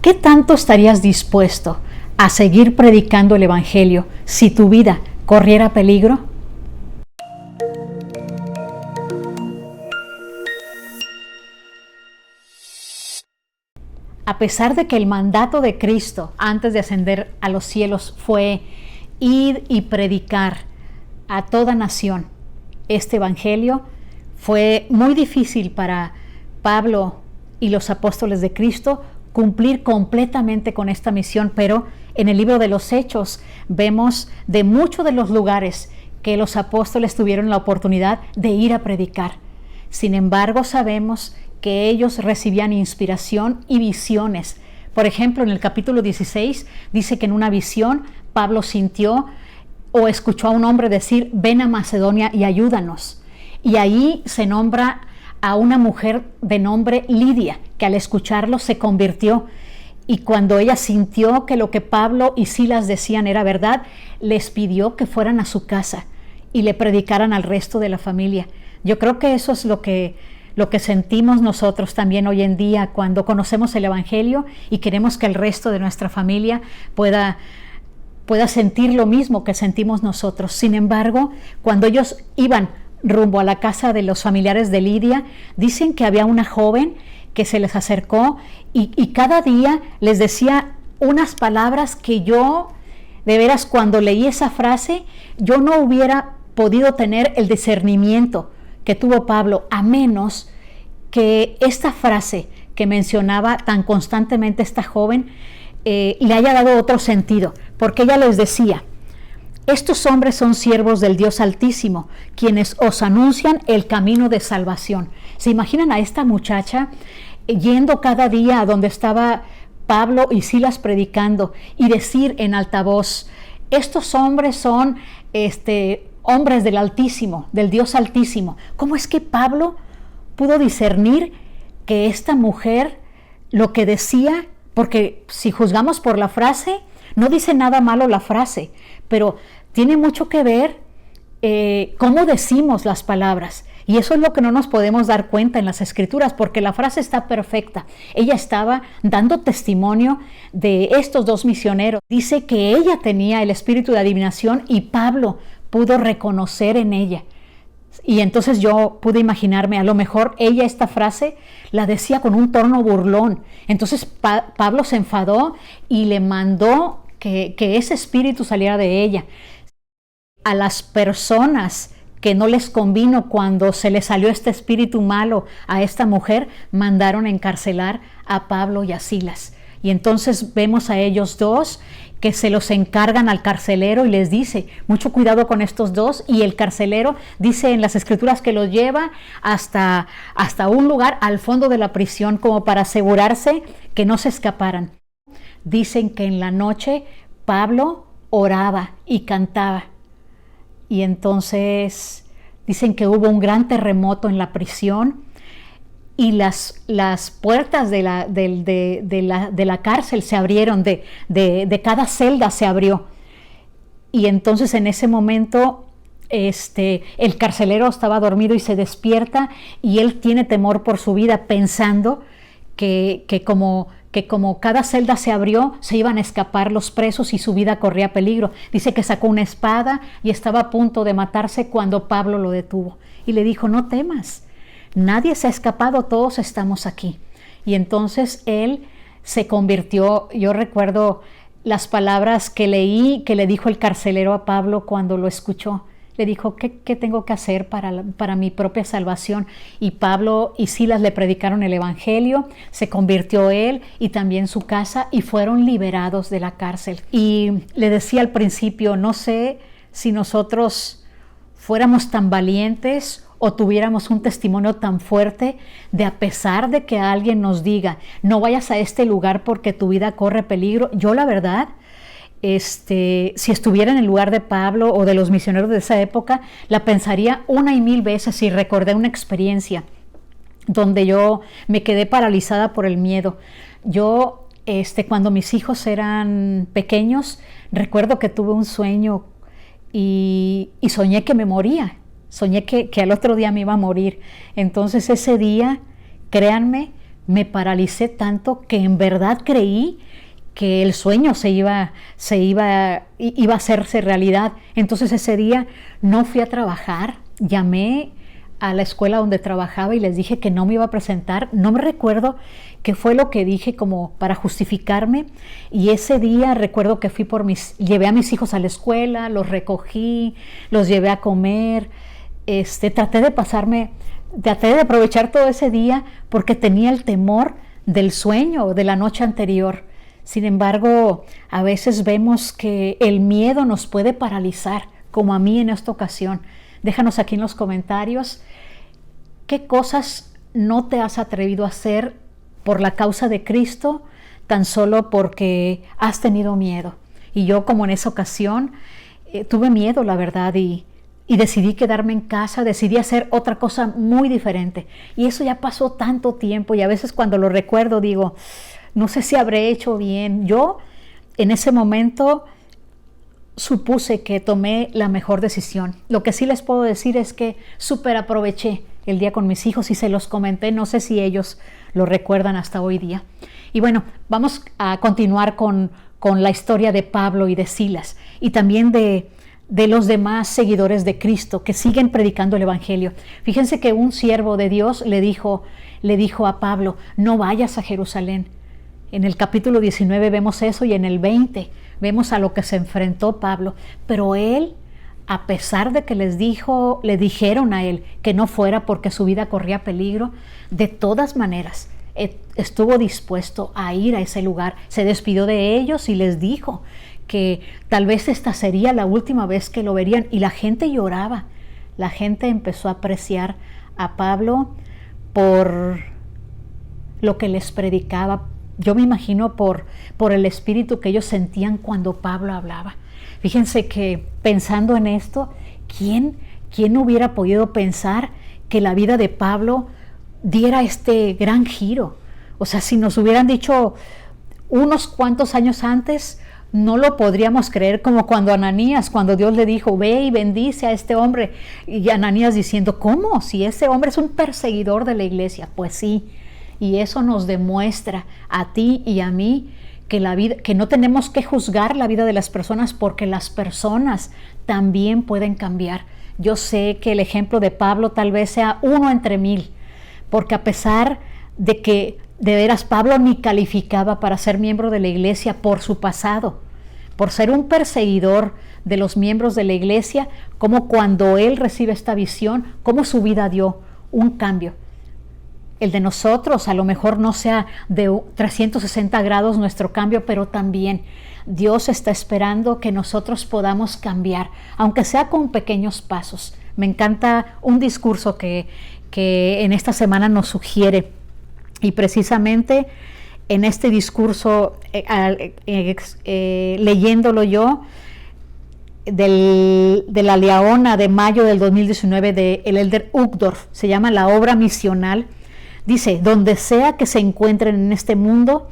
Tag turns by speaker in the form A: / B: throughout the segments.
A: ¿Qué tanto estarías dispuesto a seguir predicando el Evangelio si tu vida corriera peligro? A pesar de que el mandato de Cristo antes de ascender a los cielos fue ir y predicar a toda nación este Evangelio, fue muy difícil para Pablo y los apóstoles de Cristo cumplir completamente con esta misión, pero en el libro de los Hechos vemos de muchos de los lugares que los apóstoles tuvieron la oportunidad de ir a predicar. Sin embargo, sabemos que ellos recibían inspiración y visiones. Por ejemplo, en el capítulo 16 dice que en una visión Pablo sintió o escuchó a un hombre decir: ven a Macedonia y ayúdanos. Y ahí se nombra a una mujer de nombre Lidia, que al escucharlo se convirtió. Y cuando ella sintió que lo que Pablo y Silas decían era verdad, les pidió que fueran a su casa y le predicaran al resto de la familia. Yo creo que eso es lo que sentimos nosotros también hoy en día cuando conocemos el Evangelio y queremos que el resto de nuestra familia pueda sentir lo mismo que sentimos nosotros. Sin embargo, cuando ellos iban rumbo a la casa de los familiares de Lidia, dicen que había una joven que se les acercó y cada día les decía unas palabras que yo, de veras, cuando leí esa frase, yo no hubiera podido tener el discernimiento que tuvo Pablo, a menos que esta frase que mencionaba tan constantemente esta joven le haya dado otro sentido, porque ella les decía: estos hombres son siervos del Dios Altísimo, quienes os anuncian el camino de salvación. ¿Se imaginan a esta muchacha yendo cada día a donde estaba Pablo y Silas predicando y decir en alta voz: estos hombres son hombres del Altísimo, del Dios Altísimo? ¿Cómo es que Pablo pudo discernir que esta mujer lo que decía? Porque si juzgamos por la frase, no dice nada malo la frase, pero tiene mucho que ver cómo decimos las palabras. Y eso es lo que no nos podemos dar cuenta en las Escrituras, porque la frase está perfecta. Ella estaba dando testimonio de estos dos misioneros. Dice que ella tenía el espíritu de adivinación y Pablo pudo reconocer en ella. Y entonces yo pude imaginarme, a lo mejor ella esta frase la decía con un tono burlón. Entonces Pablo se enfadó y le mandó que ese espíritu saliera de ella. A las personas que no les convino cuando se les salió este espíritu malo a esta mujer, mandaron encarcelar a Pablo y a Silas. Y entonces vemos a ellos dos que se los encargan al carcelero y les dice: mucho cuidado con estos dos. Y el carcelero dice en las Escrituras que los lleva hasta un lugar al fondo de la prisión, como para asegurarse que no se escaparan. Dicen que en la noche Pablo oraba y cantaba. Y entonces dicen que hubo un gran terremoto en la prisión y las puertas de la cárcel se abrieron, de cada celda se abrió. Y entonces en ese momento el carcelero estaba dormido y se despierta y él tiene temor por su vida, pensando que como cada celda se abrió, se iban a escapar los presos y su vida corría peligro. Dice que sacó una espada y estaba a punto de matarse cuando Pablo lo detuvo y le dijo: no temas, nadie se ha escapado, todos estamos aquí. Y entonces él se convirtió. Yo recuerdo las palabras que leí, que le dijo el carcelero a Pablo cuando lo escuchó. Le dijo: ¿qué tengo que hacer para mi propia salvación? Y Pablo y Silas le predicaron el Evangelio, se convirtió él y también su casa y fueron liberados de la cárcel. Y le decía al principio: no sé si nosotros fuéramos tan valientes o tuviéramos un testimonio tan fuerte de, a pesar de que alguien nos diga: no vayas a este lugar porque tu vida corre peligro. Yo, la verdad, si estuviera en el lugar de Pablo o de los misioneros de esa época, la pensaría una y mil veces. Y recordé una experiencia donde yo me quedé paralizada por el miedo. Yo, cuando mis hijos eran pequeños, recuerdo que tuve un sueño y soñé que me moría. Soñé que al otro día me iba a morir. Entonces ese día, créanme, me paralicé tanto que en verdad creí que el sueño iba a hacerse realidad. Entonces ese día no fui a trabajar, llamé a la escuela donde trabajaba y les dije que no me iba a presentar. No me recuerdo qué fue lo que dije como para justificarme, y ese día recuerdo que llevé a mis hijos a la escuela, los recogí, los llevé a comer, traté de aprovechar todo ese día porque tenía el temor del sueño de la noche anterior. Sin embargo, a veces vemos que el miedo nos puede paralizar, como a mí en esta ocasión. Déjanos aquí en los comentarios qué cosas no te has atrevido a hacer por la causa de Cristo, tan solo porque has tenido miedo. Y yo, como en esa ocasión, tuve miedo, la verdad, y decidí quedarme en casa, decidí hacer otra cosa muy diferente. Y eso ya pasó tanto tiempo, y a veces cuando lo recuerdo digo, no sé si habré hecho bien. Yo en ese momento supuse que tomé la mejor decisión. Lo que sí les puedo decir es que súper aproveché el día con mis hijos y se los comenté. No sé si ellos lo recuerdan hasta hoy día. Y bueno, vamos a continuar con la historia de Pablo y de Silas, y también de los demás seguidores de Cristo que siguen predicando el Evangelio. Fíjense que un siervo de Dios le dijo a Pablo, no vayas a Jerusalén. En el capítulo 19 vemos eso, y en el 20 vemos a lo que se enfrentó Pablo. Pero él, a pesar de que le dijeron a él que no fuera porque su vida corría peligro, de todas maneras estuvo dispuesto a ir a ese lugar. Se despidió de ellos y les dijo que tal vez esta sería la última vez que lo verían, y la gente lloraba. La gente empezó a apreciar a Pablo por lo que les predicaba. Yo me imagino por el espíritu que ellos sentían cuando Pablo hablaba. Fíjense que pensando en esto, ¿quién hubiera podido pensar que la vida de Pablo diera este gran giro? O sea, si nos hubieran dicho unos cuantos años antes, no lo podríamos creer, como cuando Ananías, cuando Dios le dijo, ve y bendice a este hombre. Y Ananías diciendo, ¿cómo? Si ese hombre es un perseguidor de la iglesia. Pues sí. Y eso nos demuestra a ti y a mí que no tenemos que juzgar la vida de las personas, porque las personas también pueden cambiar. Yo sé que el ejemplo de Pablo tal vez sea uno entre mil, porque a pesar de que de veras Pablo ni calificaba para ser miembro de la iglesia por su pasado, por ser un perseguidor de los miembros de la iglesia, como cuando él recibe esta visión, cómo su vida dio un cambio. El de nosotros a lo mejor no sea de 360 grados nuestro cambio, pero también Dios está esperando que nosotros podamos cambiar, aunque sea con pequeños pasos. Me encanta un discurso que en esta semana nos sugiere, y precisamente en este discurso, leyéndolo yo, de la Leona de mayo del 2019 de el Elder Uchtdorf, se llama La obra misional. Dice, donde sea que se encuentren en este mundo,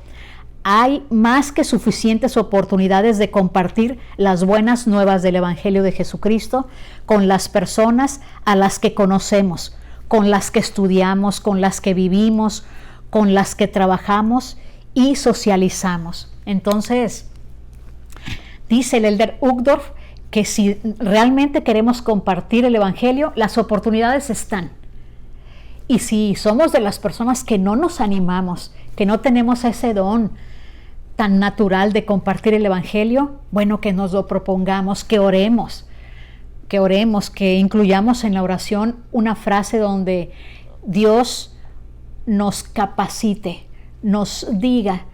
A: hay más que suficientes oportunidades de compartir las buenas nuevas del Evangelio de Jesucristo con las personas a las que conocemos, con las que estudiamos, con las que vivimos, con las que trabajamos y socializamos. Entonces, dice el Elder Uchtdorf que si realmente queremos compartir el Evangelio, las oportunidades están. Y si somos de las personas que no nos animamos, que no tenemos ese don tan natural de compartir el Evangelio, bueno, que nos lo propongamos, que oremos, que incluyamos en la oración una frase donde Dios nos capacite, nos diga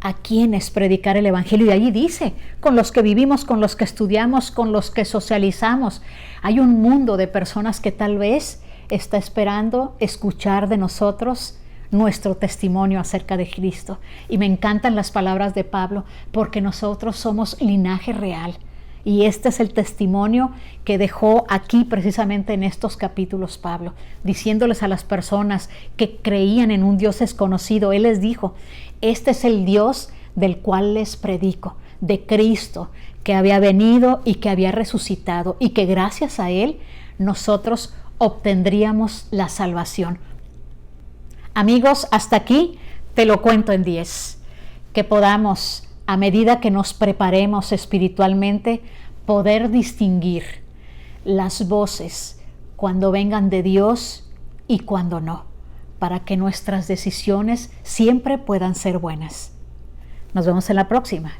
A: a quiénes predicar el Evangelio. Y allí dice, con los que vivimos, con los que estudiamos, con los que socializamos. Hay un mundo de personas que tal vez está esperando escuchar de nosotros nuestro testimonio acerca de Cristo. Y me encantan las palabras de Pablo, porque nosotros somos linaje real. Y este es el testimonio que dejó aquí precisamente en estos capítulos Pablo, diciéndoles a las personas que creían en un Dios desconocido. Él les dijo, este es el Dios del cual les predico, de Cristo, que había venido y que había resucitado, y que gracias a Él nosotros obtendríamos la salvación. Amigos, hasta aquí te lo cuento en 10. Que podamos, a medida que nos preparemos espiritualmente, poder distinguir las voces cuando vengan de Dios y cuando no, para que nuestras decisiones siempre puedan ser buenas. Nos vemos en la próxima.